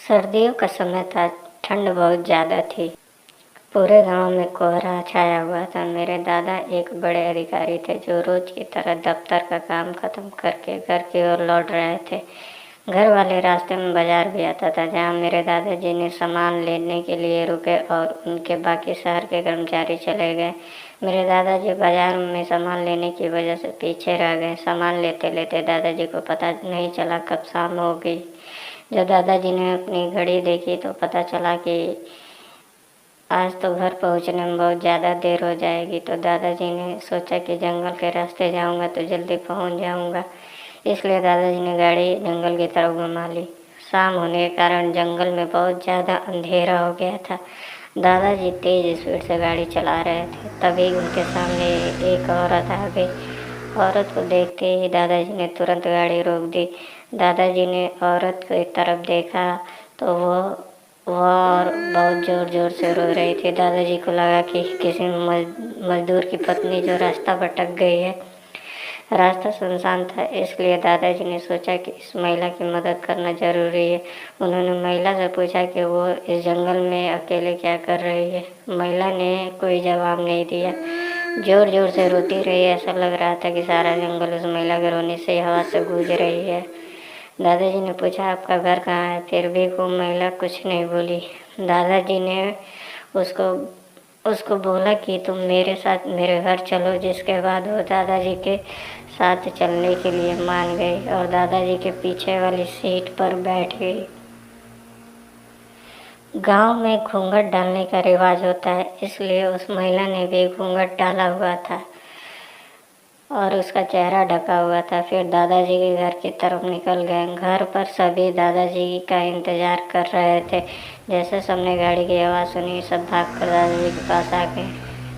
सर्दियों का समय था। ठंड बहुत ज़्यादा थी। पूरे गांव में कोहरा छाया हुआ था। मेरे दादा एक बड़े अधिकारी थे जो रोज की तरह दफ्तर का काम खत्म करके घर की ओर लौट रहे थे। घर वाले रास्ते में बाजार भी आता था जहां मेरे दादाजी ने सामान लेने के लिए रुके और उनके बाकी शहर के कर्मचारी चले गए। मेरे दादाजी बाजार में सामान लेने की वजह से पीछे रह गए। सामान लेते लेते दादाजी को पता नहीं चला कब शाम हो गई। जब दादाजी ने अपनी घड़ी देखी तो पता चला कि आज तो घर पहुंचने में बहुत ज़्यादा देर हो जाएगी। तो दादाजी ने सोचा कि जंगल के रास्ते जाऊंगा तो जल्दी पहुंच जाऊंगा। इसलिए दादाजी ने गाड़ी जंगल की तरफ घुमा ली। शाम होने के कारण जंगल में बहुत ज़्यादा अंधेरा हो गया था। दादाजी तेज स्पीड से गाड़ी चला रहे थे। तभी उनके सामने एक औरत आ गई। औरत को देखते ही दादाजी ने तुरंत गाड़ी रोक दी। दादाजी ने औरत की तरफ देखा तो वो और बहुत ज़ोर ज़ोर से रो रही थी। दादाजी को लगा कि किसी मजदूर की पत्नी जो रास्ता भटक गई है। रास्ता सुनसान था, इसलिए दादाजी ने सोचा कि इस महिला की मदद करना जरूरी है। उन्होंने महिला से पूछा कि वो इस जंगल में अकेले क्या कर रही है। महिला ने कोई जवाब नहीं दिया, जोर जोर से रोती रही। ऐसा लग रहा था कि सारा जंगल उस महिला के रोने से आवाज़ से गूंज रही है। दादाजी ने पूछा, आपका घर कहाँ है? फिर भी वो महिला कुछ नहीं बोली। दादाजी ने उसको उसको बोला कि तुम मेरे साथ मेरे घर चलो। जिसके बाद वो दादाजी के साथ चलने के लिए मान गई और दादाजी के पीछे वाली सीट पर बैठ गई। गांव में घूंघट डालने का रिवाज होता है, इसलिए उस महिला ने भी घूंघट डाला हुआ था और उसका चेहरा ढका हुआ था। फिर दादाजी के घर की तरफ निकल गए। घर पर सभी दादाजी का इंतजार कर रहे थे। जैसे सबने गाड़ी की आवाज़ सुनी, सब भागकर दादाजी के पास आ गए।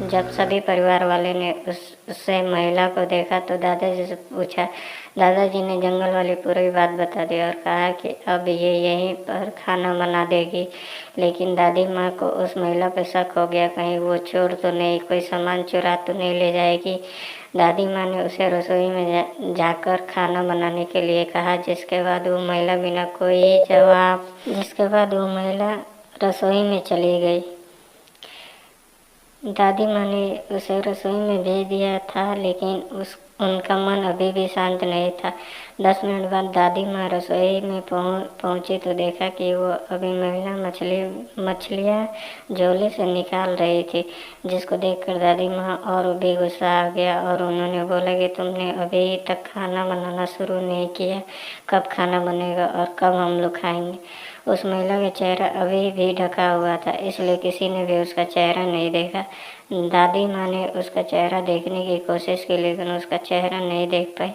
जब सभी परिवार वाले ने उससे महिला को देखा तो दादाजी से पूछा। दादाजी ने जंगल वाली पूरी बात बता दी और कहा कि अब ये यहीं पर खाना बना देगी। लेकिन दादी माँ को उस महिला पर शक हो गया, कहीं वो चोर तो नहीं, कोई सामान चुरा तो नहीं ले जाएगी। दादी माँ ने उसे रसोई में जाकर खाना बनाने के लिए कहा। जिसके बाद वो महिला रसोई में चली गई। दादी माँ ने उसे रसोई में भेज दिया था, लेकिन उनका मन अभी भी शांत नहीं था। 10 मिनट बाद दादी माँ रसोई में पहुंची तो देखा कि वो अभी महिला मछलियाँ झोले से निकाल रही थी। जिसको देखकर दादी माँ और भी गुस्सा आ गया और उन्होंने बोला कि तुमने अभी तक खाना बनाना शुरू नहीं किया, कब खाना बनेगा और कब हम लोग खाएंगे। उस महिला का चेहरा अभी भी ढका हुआ था, इसलिए किसी ने भी उसका चेहरा नहीं देखा। दादी माँ ने उसका चेहरा देखने की कोशिश की, लेकिन उसका चेहरा नहीं देख पाई।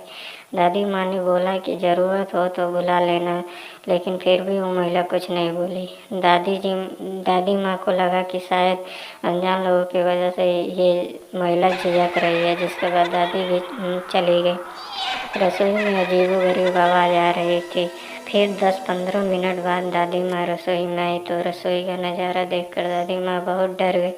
दादी माँ ने बोला कि ज़रूरत हो तो बुला लेना, लेकिन फिर भी वो महिला कुछ नहीं बोली। दादी माँ को लगा कि शायद अनजान लोगों की वजह से ये महिला झिझक रही है। जिसके बाद दादी भी चली गई। रसोई में अजीबोगरीब आवाज़ आ रही थी। फिर 10-15 मिनट बाद दादी माँ रसोई में आई तो रसोई का नज़ारा देखकर दादी माँ बहुत डर गई।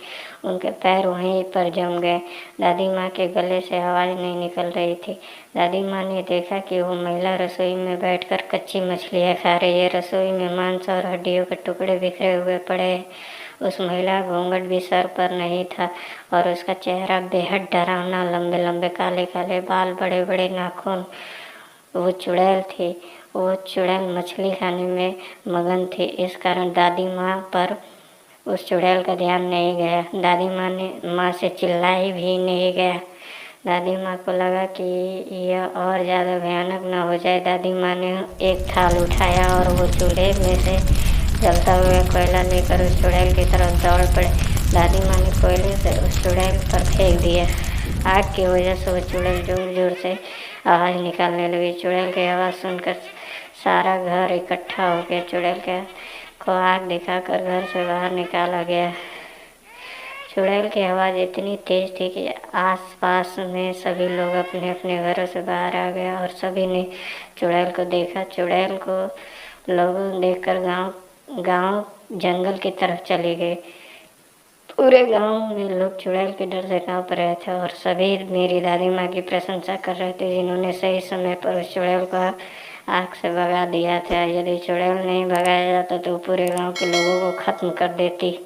उनके पैर वहीं पर जम गए। दादी माँ के गले से आवाज़ नहीं निकल रही थी। दादी माँ ने देखा कि वो महिला रसोई में बैठकर कच्ची मछलियाँ खा रही है। रसोई में मांस और हड्डियों के टुकड़े बिखरे हुए पड़े हैं। उस महिला घूंघट भी सर पर नहीं था और उसका चेहरा बेहद डरावना, लंबे लंबे काले काले बाल, बड़े बड़े नाखून। वो चुड़ैल थी। वो चुड़ैल मछली खाने में मगन थी। इस कारण दादी माँ पर उस चुड़ैल का ध्यान नहीं गया। दादी माँ से चिल्लाई भी नहीं गया। दादी माँ को लगा कि यह और ज़्यादा भयानक न हो जाए। दादी माँ ने एक थाल उठाया और वो चूल्हे में से जलता हुआ कोयला लेकर उस चुड़ैल की तरफ दौड़ पड़े। दादी माँ ने कोयले से उस चुड़ैल पर फेंक दिया। आग की वजह से वो चुड़ैल जोर जोर से आवाज़ निकालने लगी। चुड़ैल की आवाज़ सुनकर सारा घर इकट्ठा हो गया। चुड़ैल को आग दिखाकर घर से बाहर निकाला गया। चुड़ैल की आवाज़ इतनी तेज थी कि आसपास में सभी लोग अपने अपने घरों से बाहर आ गए और सभी ने चुड़ैल को देखा। चुड़ैल को लोग देखकर गांव जंगल की तरफ चले गए। पूरे गांव में लोग चुड़ैल के डर से कांप रहे थे और सभी मेरी दादी माँ की प्रशंसा कर रहे थे, जिन्होंने सही समय पर उस चुड़ैल को आग से भगा दिया था। यदि चुड़ैल नहीं भगाया जाता तो पूरे गांव के लोगों को खत्म कर देती।